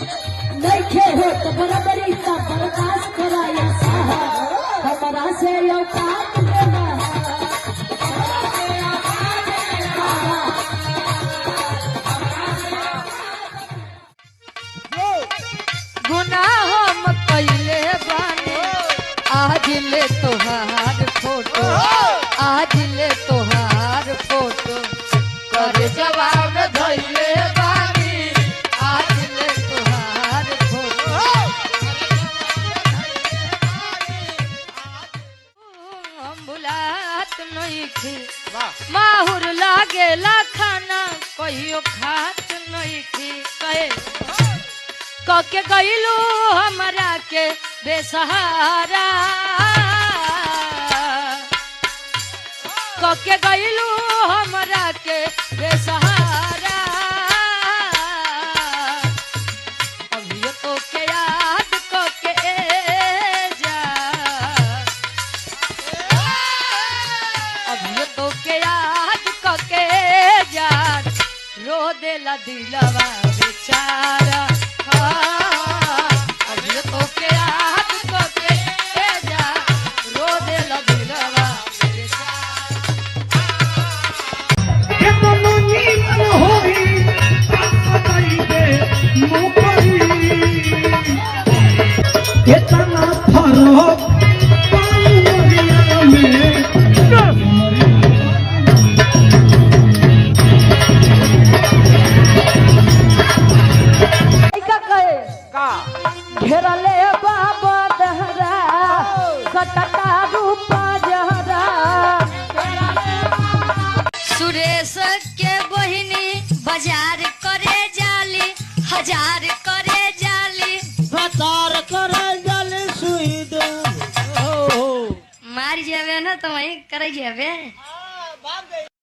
नइखे होत बराबरी ता बर्दाश्त कराया साहब हमरा से औकात लेना गुनाह हम कइले बानी आज ले तोहार फोटो आज ले तोहार फोटो कर जवाब धइले बानी आज ले तोहार फोटो हम भुलात नइखे माहुर लागेला खाना कहियो खात नइखे कहे कके गइलू हमरा के बेसहारा कके गइलू हमरा के बेसहारा अभियो तो के याद कके जा अभियो तो के याद कके जा रो देला दिलवा बेचारा अभियो तो के याद कके जा रो देला दिलवा इतना फर्क घेरले बाबा दहरा कटका रूपा जहरा सुरेश के बहिनी बाजार करे जाली हजार करे जाली भतार करे जल सुई दे मार जावे ना तो वही करे जावे